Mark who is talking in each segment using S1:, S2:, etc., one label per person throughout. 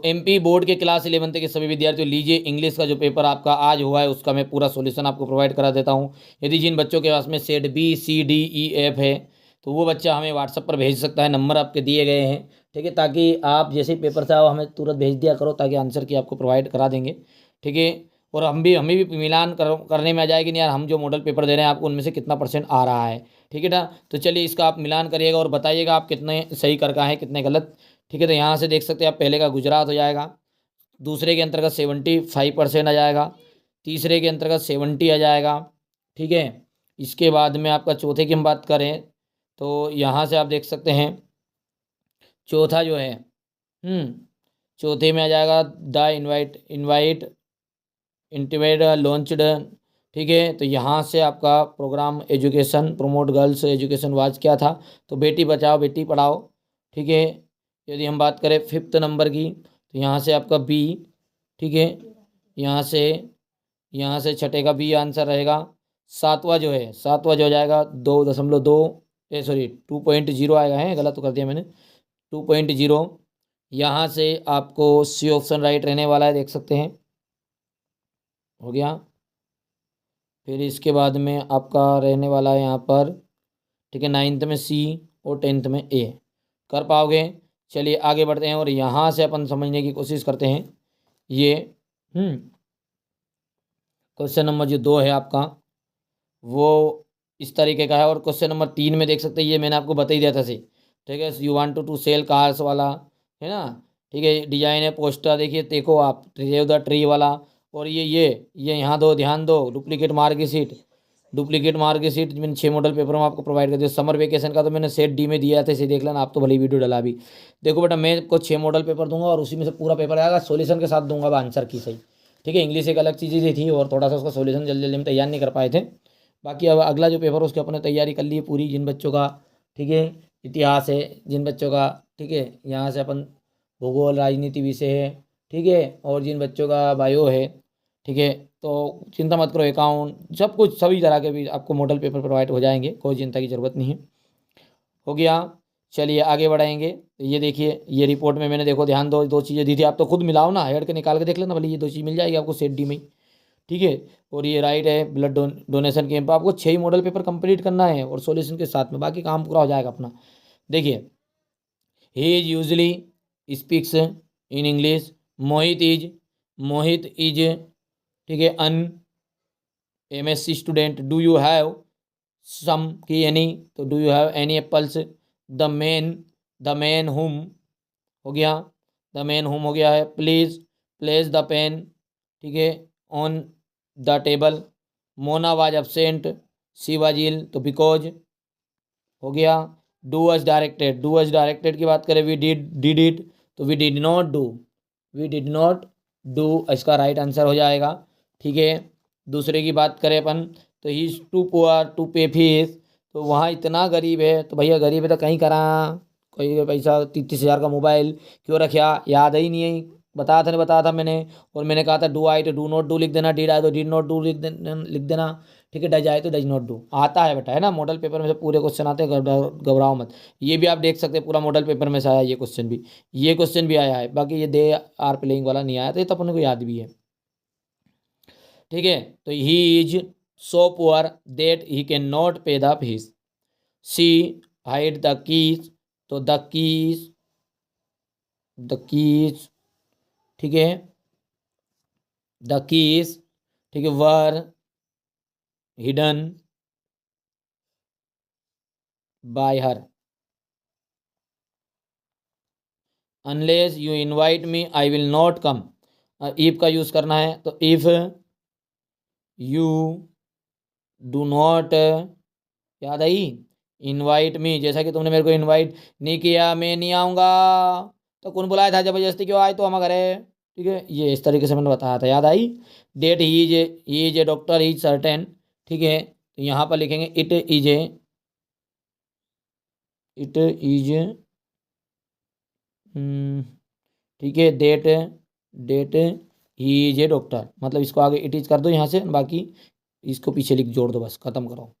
S1: MP board के class 11th के सभी विद्यार्थियों, लीजिए इंग्लिश का जो पेपर आपका आज हुआ है उसका मैं पूरा सॉल्यूशन आपको प्रोवाइड करा देता हूँ। यदि जिन बच्चों के पास में set B C D E F है तो वो बच्चा हमें व्हाट्सएप पर भेज सकता है, नंबर आपके दिए गए हैं, ठीक है, ताकि आप जैसे ही पेपर से आओ हमें तुरंत भेज दिया करो, ताकि आंसर की आपको प्रोवाइड करा देंगे, ठीक है। और हमें भी मिलान करने में आ जाएगी नहीं यार, हम जो मॉडल पेपर दे रहे हैं आपको उनमें से कितना % आ रहा है, ठीक है ना। तो चलिए इसका आप मिलान करिएगा और बताइएगा आप कितने सही कर का है कितने गलत, ठीक है। तो यहाँ से देख सकते हैं आप, पहले का गुजरात हो जाएगा, दूसरे के अंतर्गत 75% आ जाएगा, तीसरे के अंतर्गत 70 आ जाएगा, ठीक है। इसके बाद में आपका चौथे की हम बात करें तो यहाँ से आप देख सकते हैं चौथा जो है, चौथे में आ जाएगा द इनवाइट इंटीमेट लॉन्चड, ठीक है। तो यहाँ से आपका program education promote girls education was क्या था, तो बेटी बचाओ बेटी पढ़ाओ, ठीक है। यदि हम बात करें 5th नंबर की तो यहाँ से आपका बी, ठीक है, यहाँ से छठे का बी आंसर रहेगा। सातवां जो है, सातवां जो हो जाएगा 2.2, सॉरी 2.0 आएगा, है गलत तो कर दिया मैंने, 2.0। यहाँ से आपको सी ऑप्शन राइट रहने वाला है, देख सकते हैं, हो गया। फिर इसके बाद में आपका रहने वाला है यहाँ पर, ठीक है, 9th में सी और 10th में ए, कर पाओगे। चलिए आगे बढ़ते हैं और यहाँ से अपन समझने की कोशिश करते हैं। ये क्वेश्चन नंबर जो 2 है आपका वो इस तरीके का है, और क्वेश्चन नंबर 3 में देख सकते हैं, ये मैंने आपको बता ही दिया था सी, ठीक है, you want to sell cars वाला, है ना, ठीक है। डिजाइन है पोस्टर, देखिए देखो आप, सेव द ट्री वाला, और ये यहाँ दो, ध्यान दो, डुप्लीकेट मार्कशीट, डुप्लीकेट मार्कशीट मैंने 6 मॉडल पेपर में आपको प्रोवाइड कर दिया। समर वेकेशन का तो मैंने सेट डी में दिया था, इसे देख लेना, आप तो भली वीडियो डाला भी। देखो बेटा, मैं आपको 6 मॉडल पेपर दूंगा और उसी में से पूरा पेपर आएगा, सॉल्यूशन के साथ दूंगा अब आंसर की सही, ठीक है। इंग्लिश एक अलग चीज़ थी और थोड़ा सा उसका सॉल्यूशन जल्दी जल्दी में तैयार नहीं कर पाए थे। बाकी अब अगला जो पेपर उसकी अपने तैयारी कर ली है पूरी, जिन बच्चों का, ठीक है, इतिहास है, जिन बच्चों का, ठीक है, यहाँ से अपन भूगोल राजनीति विषय है, ठीक है, और जिन बच्चों का बायो है, ठीक है, तो चिंता मत करो, अकाउंट सब कुछ सभी तरह के भी आपको मॉडल पेपर प्रोवाइड हो जाएंगे, कोई चिंता की ज़रूरत नहीं है, हो गया। चलिए आगे बढ़ाएंगे। ये देखिए, ये रिपोर्ट में मैंने, देखो ध्यान दो, 2 चीज़ें दी थी, आप तो खुद मिलाओ ना, हेड के निकाल के देख लेना, भले ये 2 चीज़ मिल जाएगी आपको सेट डी में, ठीक है। और ये राइट है, ब्लड डोनेशन कैंप, आपको 6 ही मॉडल पेपर कंप्लीट करना है और सॉल्यूशन के साथ में बाकी काम पूरा हो जाएगा अपना। देखिए, he is usually speaks in English, Mohit is, ठीक है, an MSc student, do you have some की एनी, तो do you have any apples, the man whom, हो गया, द मैन होम हो गया है। प्लीज़ प्लेस द पेन, ठीक है, on the table, Mona was absent, she was ill, तो बिकॉज, हो गया। डू अस डायरेक्टेड की बात करें, वी डिड इट, तो वी डिड नॉट डू, इसका राइट आंसर हो जाएगा, ठीक है। दूसरे की बात करें अपन, तो he is too poor to pay fees, तो वहाँ इतना गरीब है, तो भैया गरीब है तो कहीं करा, कोई पैसा 30-30 हज़ार का मोबाइल क्यों रखा, याद ही नहीं है, बताया था मैंने, और मैंने कहा था डू आई तो डू नॉट डू लिख देना, डिड आई तो डिड नॉट डू लिख देना, ठीक है, डज आई तो डज नॉट डू, आता है बेटा, है ना, मॉडल पेपर में से पूरे क्वेश्चन आते हैं, घबराओ मत। ये भी आप देख सकते हैं पूरा मॉडल पेपर में से आया, ये क्वेश्चन भी आया है, बाकी ये दे आर प्लेइंग वाला नहीं आया था, ये तो अपने को याद भी है, ठीक है। तो he is so poor that he can not pay the fees, she hide the keys, तो द कीज, ठीक है, द कीज, ठीक है, were hidden by her, unless you invite me I will not come, if का use करना है, तो if you do not, याद आई, इनवाइट मी, जैसा कि तुमने मेरे को इनवाइट नहीं किया मैं नहीं आऊँगा, तो कौन बुलाया था, जबरदस्ती क्यों आए तो हम घरे, ठीक है, ये इस तरीके से मैंने बताया था, याद आई। That he is a doctor is certain, ठीक है, तो यहाँ पर लिखेंगे इट इज ठीक है, that he is a doctor, मतलब इसको आगे इट इज कर दो यहाँ से, बाकी इसको पीछे लिख जोड़ दो, बस खत्म करो।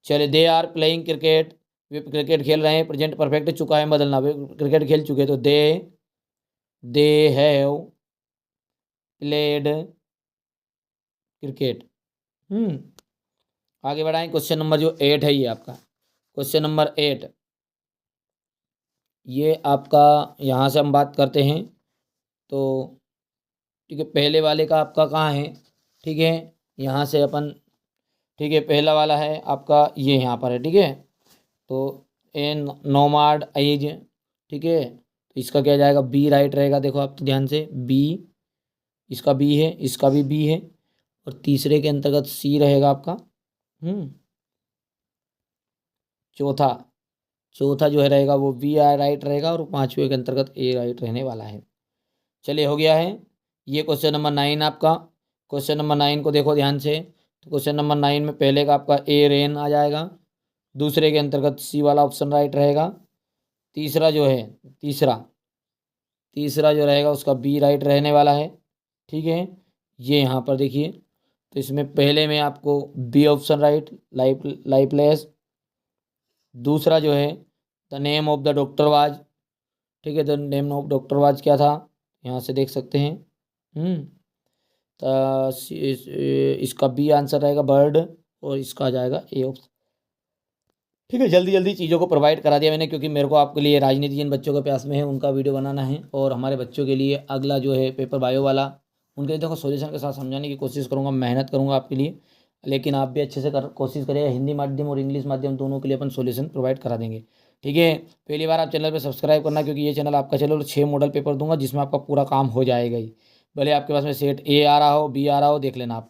S1: चले, they are playing cricket, we cricket खेल रहे हैं, प्रेजेंट परफेक्ट चुका है बदलना, वे क्रिकेट खेल चुके, तो दे दे हैव प्लेड क्रिकेट। आगे बढ़ाएं। क्वेश्चन नंबर जो 8 है ये आपका क्वेश्चन नंबर 8, ये आपका यहाँ से हम बात करते हैं तो ठीक है, पहले वाले का आपका कहाँ है, ठीक है, यहाँ से अपन, ठीक है, पहला वाला है आपका ये यहाँ पर है, ठीक है। तो ए नोमाड एज, ठीक है, तो इसका क्या जाएगा, बी राइट रहेगा। देखो आप तो ध्यान से, बी, इसका बी है, इसका भी बी है, और तीसरे के अंतर्गत सी रहेगा आपका। चौथा चौथा जो है रहेगा वो बी राइट रहेगा, और पांचवें के अंतर्गत ए राइट रहने वाला है। चलिए, हो गया है ये क्वेश्चन नंबर 9 आपका। क्वेश्चन नंबर 9 को देखो ध्यान से। तो क्वेश्चन नंबर 9 में पहले का आपका ए रेन आ जाएगा, दूसरे के अंतर्गत सी वाला ऑप्शन राइट रहेगा, तीसरा जो है तीसरा जो रहेगा उसका बी राइट रहने वाला है, ठीक है। ये यहाँ पर देखिए, तो इसमें पहले में आपको बी ऑप्शन राइट, लाइफलेस। दूसरा जो है the name of the doctor was, ठीक है, the name of doctor was क्या था, यहाँ से देख सकते हैं। तो इसका बी आंसर रहेगा बर्ड, और इसका आ जाएगा ए ऑप्शन। ठीक है, जल्दी जल्दी चीज़ों को प्रोवाइड करा दिया मैंने, क्योंकि मेरे को आपके लिए राजनीति जिन बच्चों के प्यास में है उनका वीडियो बनाना है, और हमारे बच्चों के लिए अगला जो है पेपर बायो वाला, उनके लिए देखो सॉल्यूशन के साथ समझाने की कोशिश करूँगा, मेहनत करूँगा आपके लिए। लेकिन आप भी अच्छे से कोशिश करिएगा, हिंदी माध्यम और इंग्लिश माध्यम दोनों के लिए अपन सॉल्यूशन प्रोवाइड करा देंगे, ठीक है। पहली बार आप चैनल पर सब्सक्राइब करना, क्योंकि ये चैनल आपका चैनल 6 मॉडल पेपर दूंगा जिसमें आपका पूरा काम हो जाएगा ही। भले आपके पास में सेट ए आ रहा हो, बी आ रहा हो, देख लेना आप।